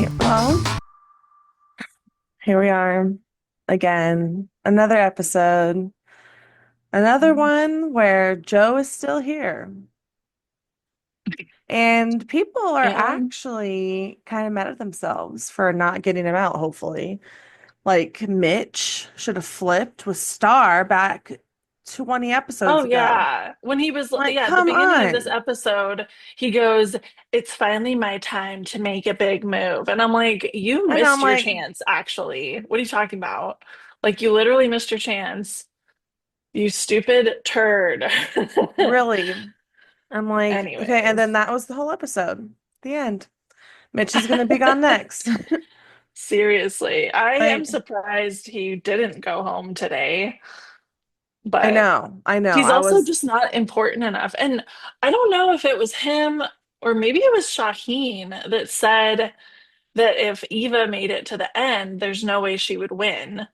right. Well, here we are again. Another episode. Another one where Joe is still here. And people are Yeah. actually kind of mad at themselves for not getting him out, hopefully. Like Mitch should have flipped with Star back 20 episodes Oh ago. yeah. When he was, Like, yeah, at the come beginning of this on. episode, he goes, "It's finally my time to make a big move." And I'm like, "You I know, I'm missed your like, chance, actually. What are you talking about? Like you literally missed your chance. You stupid turd." really? I'm like, okay. And then Anyways, that was the whole episode. The end. Mitch is going to be gone next. seriously, I am Like, surprised he didn't go home today, I but know, I know. he's I also was, just not important enough. And I don't know if it was him or maybe it was Shaheen that said that if Eva made it to the end, there's no way she would win.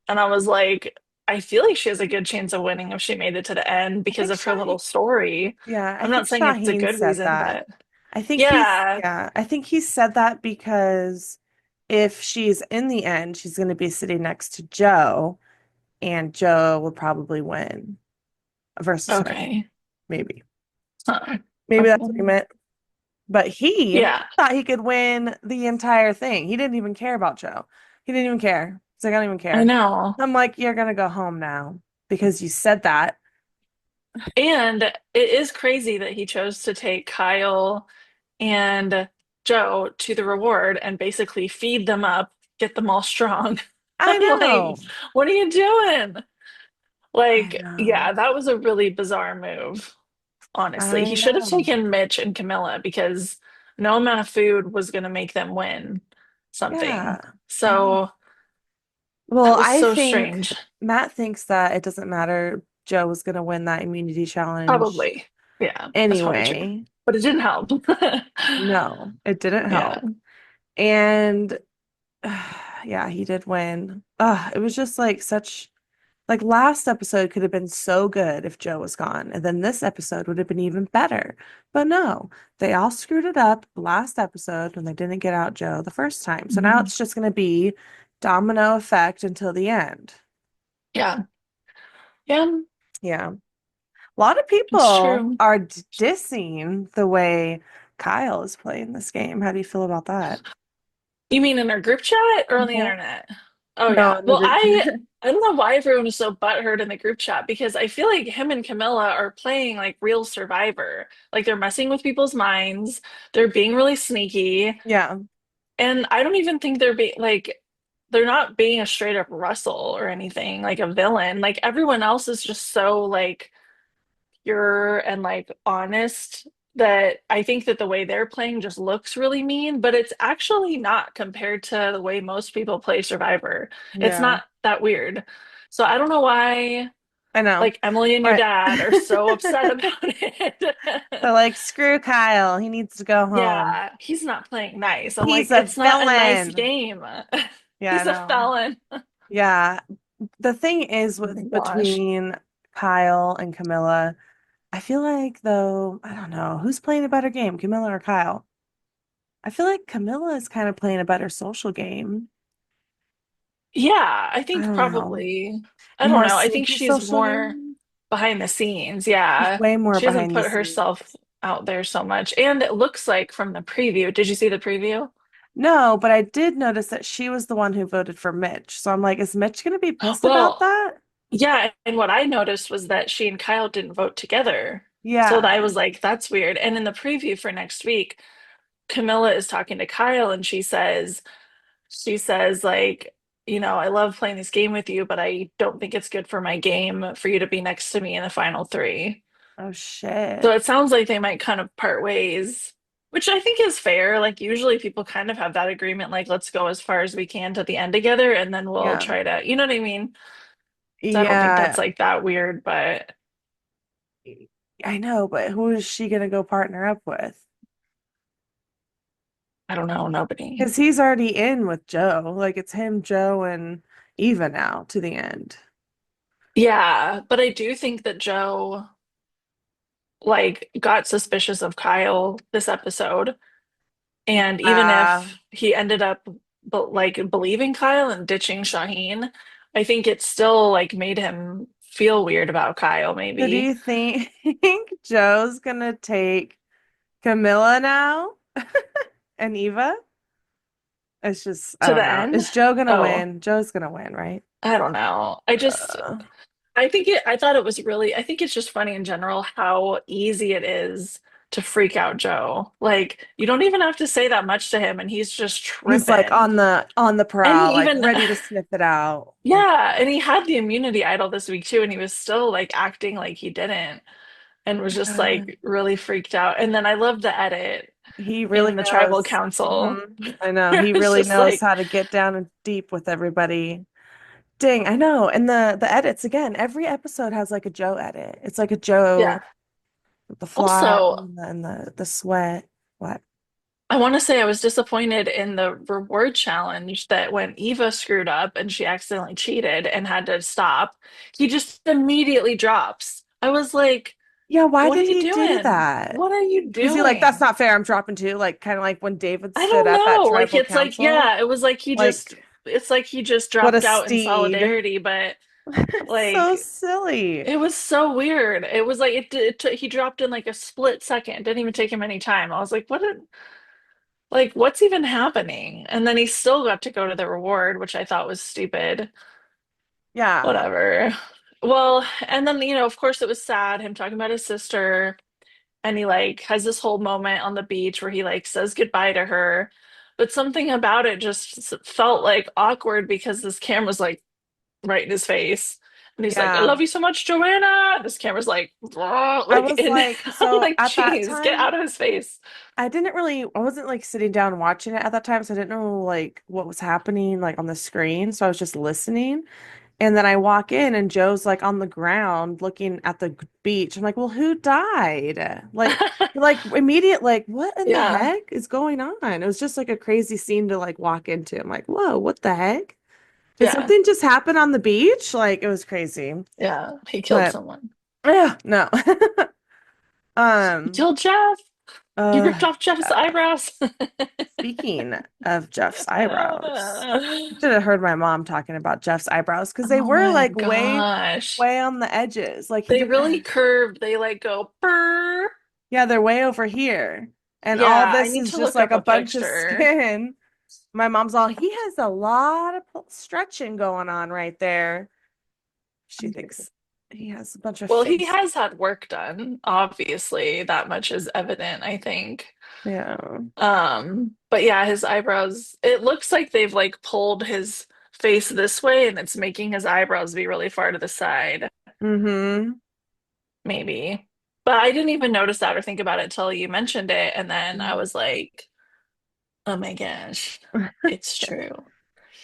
And I was like, I feel like she has a good chance of winning if she made it to the end I because think of her little Shaheen, story. yeah, I I'm think not saying it's a Shaheen good said reason, that. but yeah, I think he said that because if she's in the end, she's going to be sitting next to Joe, and Joe will probably win versus her. okay. Maybe. Huh. Maybe that's what he Okay. meant. But he Yeah, thought he could win the entire thing. He didn't even care about Joe. He didn't even care. He's like, I don't even I care. know. I'm like, you're gonna go home now because you said that. And it is crazy that he chose to take Kyle and Joe to the reward and basically feed them up, get them all strong. I I'm like, know. what are you doing? I Like, know. yeah, that was a really bizarre move, honestly. He I should have know. taken Mitch and Camilla because no amount of food was going to make them win something. Yeah. I know. So Well, that was I so think strange. Matt thinks that it doesn't matter. Joe was gonna win that immunity challenge Probably. Yeah, that's probably true. anyway. But it didn't help. No, it didn't Yeah. help. And yeah, he did win. It was just like such like last episode could have been so good if Joe was gone, and then this episode would have been even better. But no, they all screwed it up last episode when they didn't get out Joe the first time. So now Mhm. it's just gonna be domino effect until the end. Yeah. Yeah, Yeah. A lot of it's people true. are dissing the way Kyle is playing this game. How do you feel about that? You mean in our group chat or on the Mhm. internet? Oh No, yeah. in the Well, group I chat. I don't know why everyone was so butthurt in the group chat because I feel like him and Camilla are playing like real Survivor. Like they're messing with people's minds. They're being really sneaky. Yeah. And I don't even think they're being like they're not being a straight up Russell or anything, like a villain. Like everyone else is just so like pure and like honest that I think that the way they're playing just looks really mean, but it's actually not compared to the way most people play Survivor. It's Yeah. not that weird. So I don't know why I know. like Emily and your But dad are so upset about it. they're like, screw Kyle. He needs to go home. Yeah, he's not playing nice. I'm He's like, a it's not a nice villain. game. Yeah, I He's a know. felon. Yeah. The thing is Oh my with gosh. between Kyle and Camilla, I feel like though, I don't know, who's playing a better game, Camilla or Kyle? I feel like Camilla is kind of playing a better social game. Yeah, I I think don't know. probably. I don't More know. I think sneaky she's social more game? behind the scenes. She's Yeah. way more She hasn't behind the put scenes. herself out there so much. And it looks like from the preview, did you see the preview? No, but I did notice that she was the one who voted for Mitch. So I'm like, is Mitch gonna be pissed about Well, that? yeah, and what I noticed was that she and Kyle didn't vote together. So I Yeah. was like, that's weird. And in the preview for next week, Camilla is talking to Kyle and she says like, I love playing this game with you, but I don't think it's good for my game for you to be next to me in the final three. Oh So shit. it sounds like they might kind of part ways, which I think is fair. Like usually people kind of have that agreement, like let's go as far as we can to the end together, and then we'll Yeah. try to, you know what I mean? So I don't think that's Yeah, like that weird, but I know, but who is she gonna go partner up with? I don't know, nobody. Because he's already in with Joe. Like it's him, Joe, and Eva now to the end. Yeah, but I do think that Joe like got suspicious of Kyle this episode And even Uh, if he ended up like believing Kyle and ditching Shaheen, I think it still like made him feel weird about Kyle, so do maybe you think Joe's gonna take Camilla now and Eva? It's just, I to don't the know. end. Is Joe gonna Oh, win? Joe's gonna win, right? I don't know. Uh, I thought it was really, I think it's just funny in general how easy it is to freak out Joe. Like, you don't even have to say that much to him, and he's just he's like tripping. on the And prowl, he like even, ready to sniff it out. Like, yeah, and he had the immunity idol this week too, and he was still like acting like he didn't and was just uh, like really freaked out. And then I loved the edit he really in the tribal knows. council. I know. He It was really just knows like, how to get down and deep with everybody. Dang, I know. And the edits again, every episode has like a Joe edit. It's like a yeah. Joe with the fly Also, and the sweat. What? I want to say I was disappointed in the reward challenge that when Eva screwed up and she accidentally cheated and had to stop, he just immediately drops. I was like, Yeah, why what are did you he do doing? that? What are you Was he like, that's doing? not fair, I'm dropping two? Like kind of like when David I stood don't at that know. Like tribal it's like, council. yeah, it was like Like, it's like he just what a dropped out in steed. solidarity, but So like silly. it was so weird. It was like he dropped in like a split second. Didn't even take him any time. I was like, like what's even happening? And then he still got to go to the reward, which I thought was stupid. Yeah. Whatever. Well, and then of course it was sad him talking about his sister and he like has this whole moment on the beach where he like says goodbye to her. But something about it just felt like awkward because this camera's like right in his face. And he's like, I Yeah. love you so much, Joanna. This camera's like, I like was in like, I'm so like, at that geez, get time, out of his face. I wasn't like sitting down and watching it at that time, so I didn't know like what was happening like on the screen. So I was just listening. And then I walk in and Joe's like on the ground looking at the beach. I'm like, well, who died? Like immediate, like, what in the Yeah, heck is going on? It was just like a crazy scene to like walk into. I'm like, whoa, what the heck? Did yeah, something just happen on the beach? Like it was crazy. yeah. He killed But someone. yeah, no. He Um, killed Jeff. He ripped off Jeff's yeah. eyebrows. Speaking of Jeff's eyebrows, you should have heard my mom talking about Jeff's eyebrows because they Oh were my like gosh. way on the edges. Like he They didn't, really curved. They like go burr. yeah, they're way over here. And all Yeah, I this need is to just look like up a a bunch of picture. skin. My mom's all, he has a lot of stretching going on right there. She thinks he has a bunch of Well, he face. has had work done. Obviously, that much is evident, I think. Yeah. But yeah, his eyebrows, it looks like they've like pulled his face this way and it's making his eyebrows be really far to the side, Mm-hmm. maybe. But I didn't even notice that or think about it till you mentioned it. And then I was like, oh my gosh, it's true.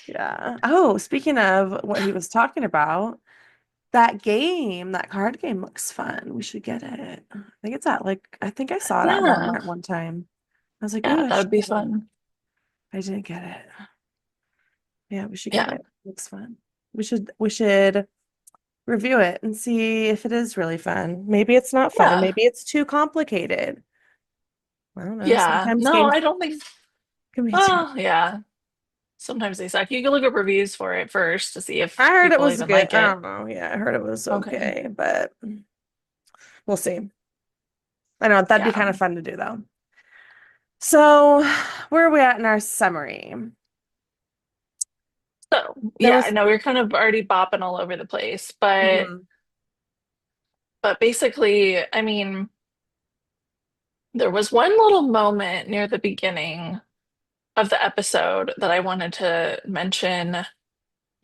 Yeah. Oh, speaking of what he was talking about, that game, that card game looks fun. We should get it. I think it's at like, I think I saw it at Yeah. Walmart one time. I was like, ooh, Yeah, I that would should be get it. fun. I didn't get it. Yeah, we should get Yeah. it. Looks fun. We should review it and see if it is really fun. Maybe it's not fun. Yeah. Maybe it's too complicated. I don't know. Yeah. Sometimes No, I games don't think. can be too. Oh, yeah. Sometimes they suck. You can look up reviews for it first to see I if heard it people was even good. like I it. don't know. Yeah, I heard it was Okay. okay, but we'll see. I know that'd be Yeah. kind of fun to do though. So, where are we at in our summary? So, There yeah, I was know we're kind of already bopping all over the place, but mhm. basically, I mean, there was one little moment near the beginning of the episode that I wanted to mention.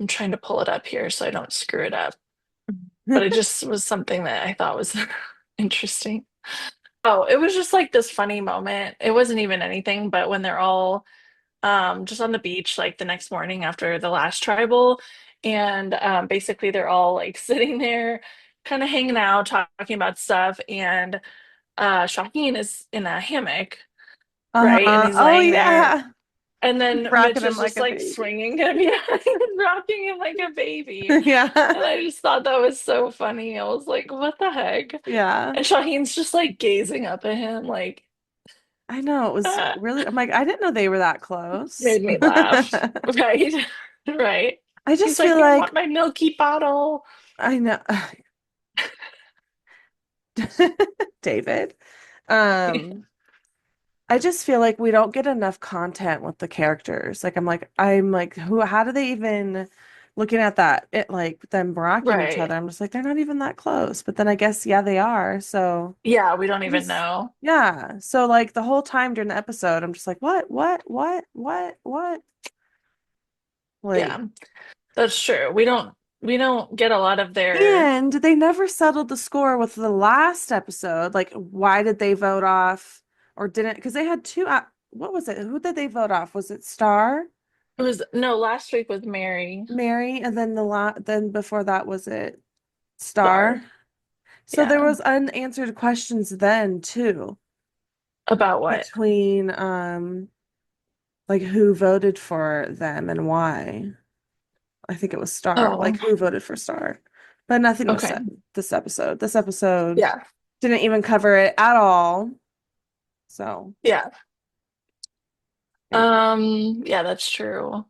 I'm trying to pull it up here so I don't screw it up, but it just was something that I thought was interesting. Oh, it was just like this funny moment. It wasn't even anything, but when they're all just on the beach like the next morning after the last tribal, and basically they're all like sitting there kind of hanging out, talking about stuff, and Shaheen is in a hammock, right? And he's Oh laying there, yeah. and then Rocking Mitch him is like just a like baby. swinging him, yeah, rocking him like a baby. Yeah. And I just thought that was so funny. I was like, what the heck? Yeah. And Shaheen's just like gazing up at him, like, I know it was really, I'm like, I didn't know they were that close. Made me laugh. Right. Right. I He's just feel like, I like want my milky bottle. I know David. Um, I just feel like we don't get enough content with the characters. Like I'm like, who, how do they even looking at that, it like them brocking each Right. other? I'm just like, they're not even that close. But then I guess, yeah, they are. So Yeah, we don't I even just, know. yeah. So like the whole time during the episode, I'm just like, what? Like, Yeah, that's true. We don't get a lot of their. and they never settled the score with the last episode. Like, why did they vote off or didn't? Because they had two, what was it? Who did they vote off? Was it Star? It was no, last week with Mary Mary, and then then before that was it Star. Star. So there Yeah. was unanswered questions then too About what? between like who voted for them and why. I think it was Star, like Oh, who voted for Star. But nothing was okay. said this episode. This episode Yeah. didn't even cover it at all. So Yeah. anyway. Yeah, that's true.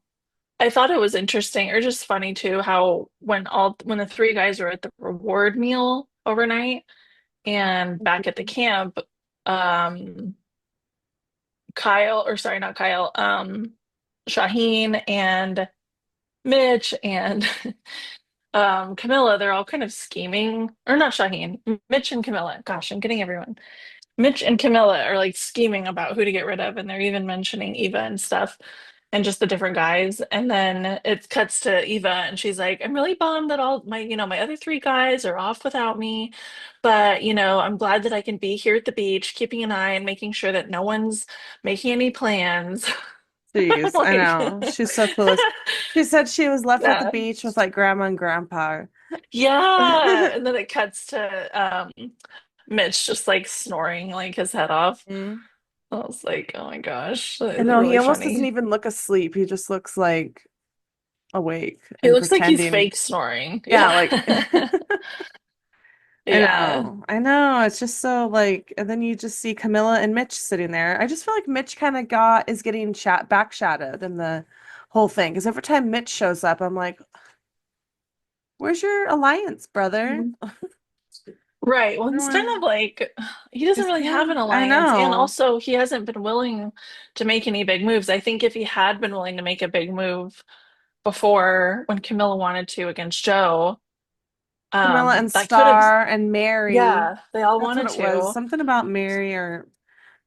I thought it was interesting or just funny too how when the three guys were at the reward meal overnight and back at the camp, um Kyle, or sorry, not Kyle, Shaheen and Mitch and Camilla, they're all kind of scheming, or not Shaheen, Mitch and Camilla. Gosh, I'm getting everyone. Mitch and Camilla are like scheming about who to get rid of, and they're even mentioning Eva and stuff, and just the different guys. And then it cuts to Eva, and she's like, "I'm really bummed that all my other three guys are off without me, but I'm glad that I can be here at the beach, keeping an eye and making sure that no one's making any plans." I'm Jeez, I like, know. She's so clueless. She said she was left at the yeah, beach with like grandma and grandpa. yeah. And then it cuts to Mitch just like snoring like his head off. Mm. I was like, oh my gosh, I that's know he really almost doesn't funny. even look asleep. He just looks like awake He and looks like he's pretending. fake snoring. Yeah, Yeah. like I Yeah. know. I know. It's just so like and then you just see Camilla and Mitch sitting there. I just feel like Mitch kind of got is getting back shadowed in the whole thing. Because every time Mitch shows up, I'm like, where's your alliance, brother? Right. Well, he's kind Everyone of like, he doesn't is really kind have an of I alliance. And know. also, he hasn't been willing to make any big moves. I think if he had been willing to make a big move before when Camilla wanted to against Joe, Camilla and that could have, Star and Mary. yeah, they all That's what wanted it was. to. Something about Mary or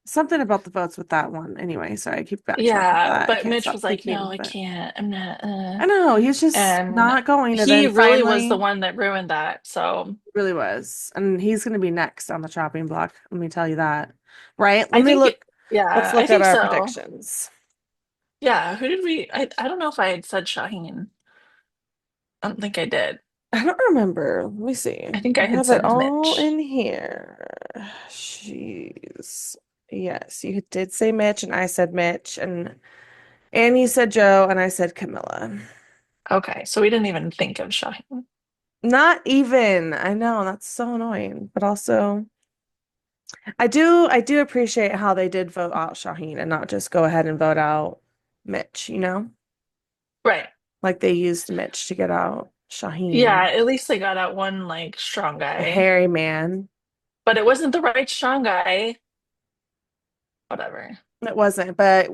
something about the votes with that one. Anyway, sorry, I keep backtracking to Yeah. that. I But can't Mitch stop was like, no, thinking, I but can't. I'm not. I know he's just And not going. And he then really was the finally, one that ruined that. So really was. And he's going to be next on the chopping block. Let me tell you that. Right? I think, Let's yeah, I look at think our so. predictions. Yeah. Who did we? I don't know if I had said Shaheen. I don't think I did. I don't remember. Let me see. I think I I had have it said all Mitch. in here. Jeez. Yes, you did say Mitch, and I said Mitch, and you said Joe, and I said Camilla. Okay, so we didn't even think of Shaheen. Not even. I know, that's so annoying. But also, I do appreciate how they did vote out Shaheen and not just go ahead and vote out Mitch, you know? Right. Like they used Mitch to get out Yeah, Shaheen, at least they got out one like strong the guy, hairy man. but it wasn't the right strong guy. Whatever. It wasn't, but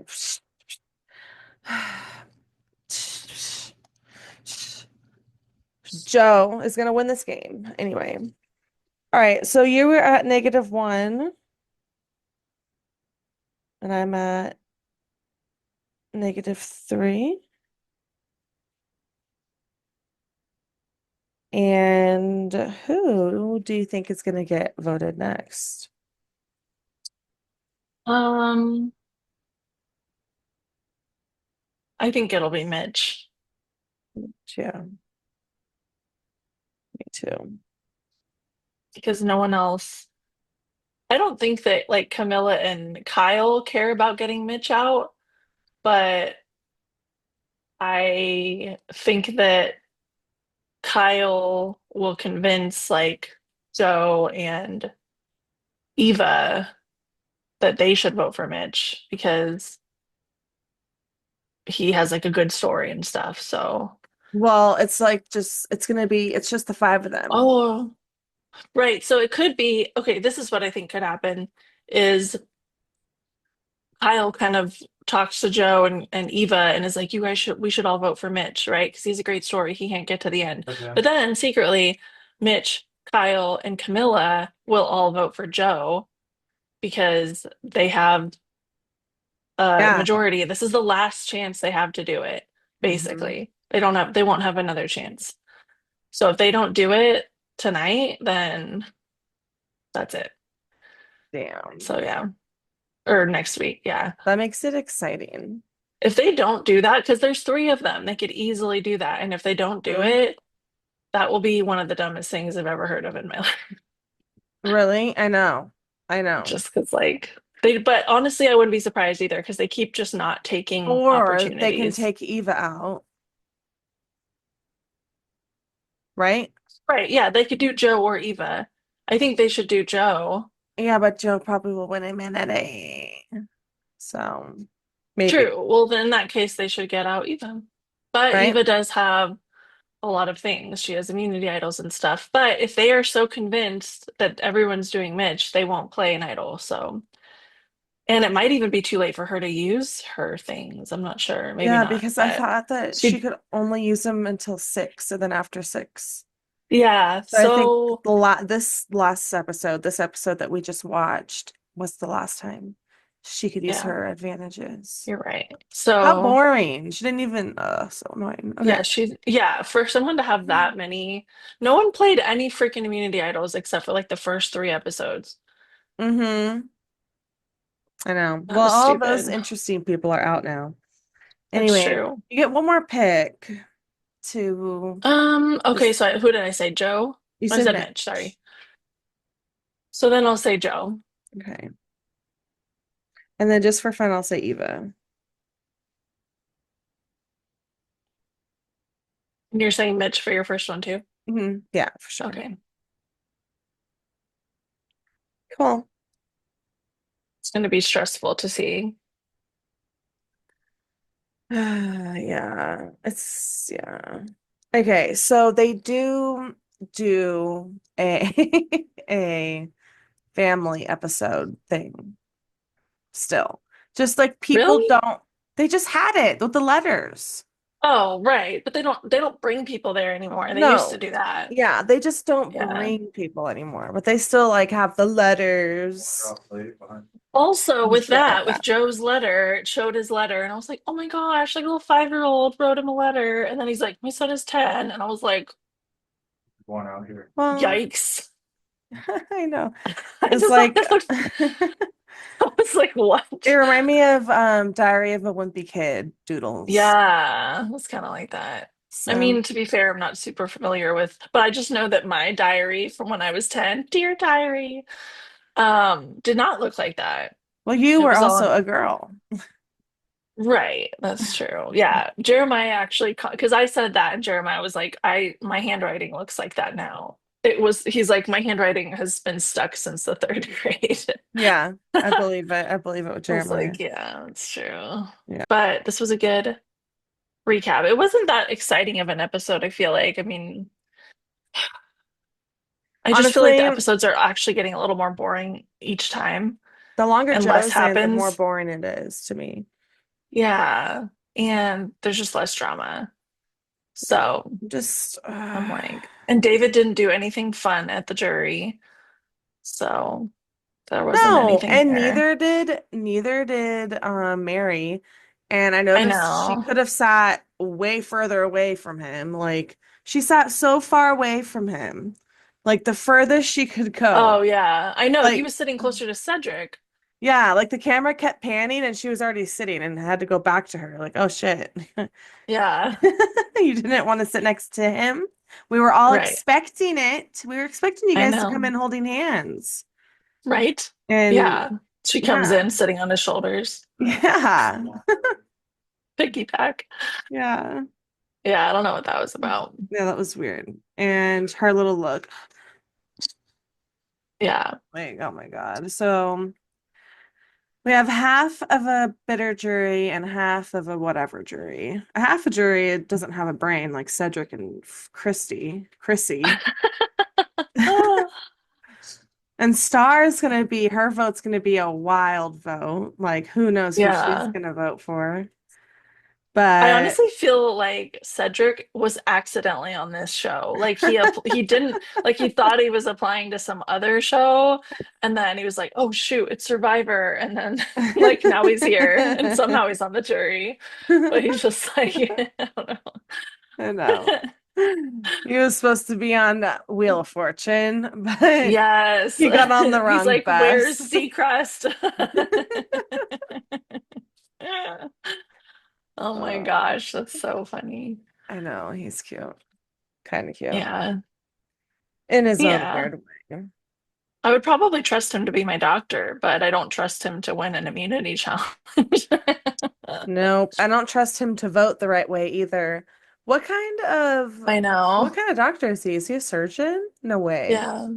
Joe is gonna win this game anyway. All right, so you were at -1, and I'm at -3. And who do you think is gonna get voted next? Um, I think it'll be Mitch Yeah, me too. because no one else. I don't think that like Camilla and Kyle care about getting Mitch out, but I think that Kyle will convince like Joe and Eva that they should vote for Mitch because he has like a good story and stuff. So, Well, it's like just it's just the five of them. oh, right. So it could be, okay, this is what I think could happen is Kyle kind of talks to Joe and Eva and is like, you guys should we should all vote for Mitch, right? Because he's a great story. He can't get to the end. Okay. But then secretly, Mitch, Kyle, and Camilla will all vote for Joe because they have a Yeah. majority. This is the last chance they have to do it, Hmm. basically. They won't have another chance. So if they don't do it tonight, then that's it. Damn. So yeah. Or next week, yeah. That makes it exciting. If they don't do that, because there's three of them, they could easily do that. And if they don't do Hmm. it, that will be one of the dumbest things I've ever heard of in my life. Really? I know. I know. Just because, like, but honestly, I wouldn't be surprised either because they keep just not taking Or they can opportunities. take Eva out, right? Right. Yeah, they could do Joe or Eva. I think they should do Joe. Yeah, but Joe probably will win immunity. So maybe, True. Well, then in that case, they should get out Eva. But right? Eva does have a lot of things. She has immunity idols and stuff. But if they are so convinced that everyone's doing Mitch, they won't play an idol. So, and it might even be too late for her to use her things. I'm not sure. Maybe Yeah, not. because I But thought that she she, could only use them until 6, and then after 6. yeah. So I think So, this last episode, this episode that we just watched, was the last time she could use yeah, her advantages. you're right. How So, boring. She didn't even, so annoying. Okay. yeah, yeah, for someone to have that many, no one played any freaking immunity idols except for like the first three episodes. Mm-hmm. I know. That Well, was all those stupid. interesting people are out now. That's Anyway, true. you get one more pick to Okay, this. so who did I say? Joe? You I said said Mitch, Mitch. sorry. So then I'll say Joe. Okay. And then just for fun, I'll say Eva. And you're saying Mitch for your first one too? Yeah, for sure. Okay. Cool. It's going to be stressful to see. Yeah, yeah. Okay, so they do a a family episode thing still. Just like people Really? don't, they just had it with the letters. Oh, right. But they don't bring people there anymore. They used to No. do that. Yeah, they just don't Yeah. bring people anymore, but they still like have the letters Also, and with shit like that, with that. Joe's letter, it showed his letter, and I was like, oh my gosh, like a little 5-year-old wrote him a letter. And then he's like, my son is 10. And I was like, Going out here. Well, yikes. I know. I It's just thought like it looked, I was like, it what? reminded me of Diary of a Wimpy Kid doodles. Yeah, it's kind of like that. I So, mean, to be fair, I'm not super familiar with, but I just know that my diary from when I was 10, dear diary, did not look like that. well, you It were was also all a girl. right. That's true. Yeah. Jeremiah actually, because I said that, and Jeremiah was like, my handwriting looks like that now. He's like, my handwriting has been stuck since the third grade. Yeah, I believe it. I believe it with I was Jeremiah. like, yeah, that's true. Yeah. But this was a good recap. It wasn't that exciting of an episode, I feel like. I mean, I just feel like the Honestly, episodes are actually getting a little more boring each time the longer and less Joe's in, the more happens. boring it is to me. Yeah. And there's just less drama. So Just I'm like, and David didn't do anything fun at the jury. So there wasn't no, anything and there. neither did Mary. And I I noticed she know. could have sat way further away from him. Like she sat so far away from him. Like the furthest she could go. Oh, yeah. I know. He Like was sitting closer to Cedric. yeah, like the camera kept panning and she was already sitting and had to go back to her. Like, oh shit. Yeah. You didn't want to sit next to him. We were all Right. expecting it. We were expecting you I guys to come in know. holding hands. Right? And Yeah. She comes yeah. in sitting on his shoulders. Yeah. Piggyback. Yeah. Yeah, I don't know what that was about. Yeah, that was weird. And her little look. Yeah. Like, oh my God. So We have half of a bitter jury and half of a whatever jury. A half a jury doesn't have a brain like Cedric and Chrissy. And Star is gonna be her vote's gonna be a wild vote. Like who knows who she's Yeah. gonna vote for. I But honestly feel like Cedric was accidentally on this show. Like he didn't like he thought he was applying to some other show and then he was like, "Oh shoot, it's Survivor." And then like now he's here and somehow he's on the jury. But he's just like I don't I know. know. He was supposed to be on Wheel of Fortune, but Yes. he got on the He's wrong like, "Where's bus. Seacrest?" Oh my Uh, gosh, that's so funny. I know, he's cute. Kind of cute. Yeah. In his own Yeah. weird way. I would probably trust him to be my doctor, but I don't trust him to win an immunity challenge. Nope. I don't trust him to vote the right way either. What kind of I what know. kind of doctor is he? Is he a surgeon? No way. Yeah.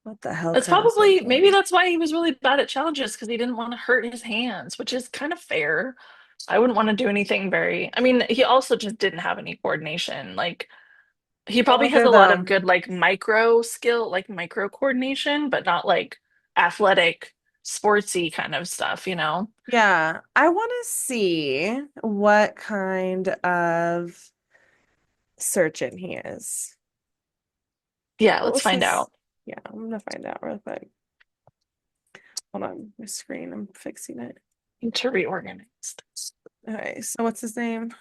What the hell It's kind of probably maybe surgeon? that's why he was really bad at challenges because he didn't want to hurt his hands, which is kind of fair. I wouldn't want to do anything very, I mean, he also just didn't have any coordination. Like he I probably has wonder a lot of though. good like micro skill, like micro coordination, but not like athletic, sportsy kind of stuff, you know? Yeah, I want to see what kind of surgeon he is. Yeah, What let's was find his? out. Yeah, I'm gonna find out real quick. Hold on, my screen. I'm fixing it. Need to reorganize this. Okay, so what's his name?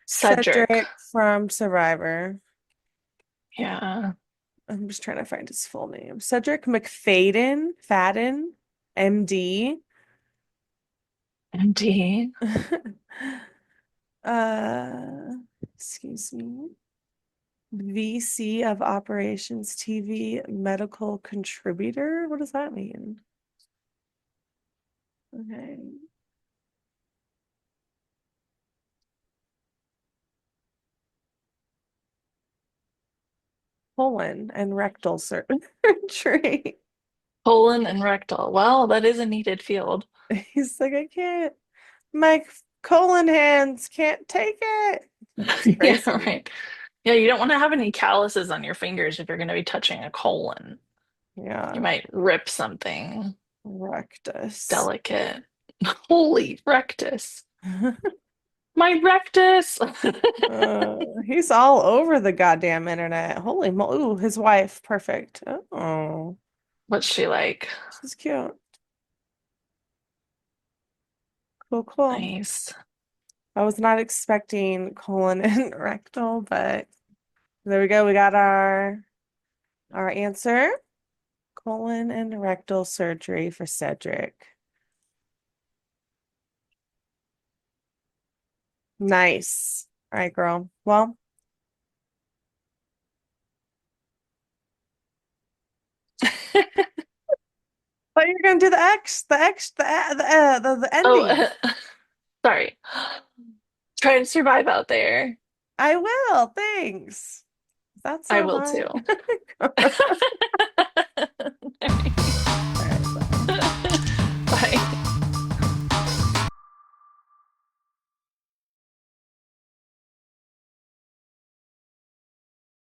Cedric. Cedric from Survivor. Yeah. I'm just trying to find his full name. Cedric Fadden, MD. MD. Uh, excuse me. VC of Operations TV Medical Contributor. What does that mean? Okay. Colon and rectal surgery. Colon and rectal. Well, that is a needed field. He's like, I can't. My colon hands can't take it. It's Yeah, crazy. right. Yeah, you don't want to have any calluses on your fingers if you're going to be touching a colon. You Yeah. might rip something Rectus. delicate. Holy rectus. My rectus. He's all over the goddamn internet. Holy mo Ooh, his wife. Perfect. Oh, What's she like? she's cute. Cool, cool. Nice. I was not expecting colon and rectal, but there we go. We got our answer. Colon and rectal surgery for Cedric. Nice. All right, girl. Well, but you're gonna do the ending. Oh, sorry. Try to survive out there. I will. Thanks. Is that I so will hard? too.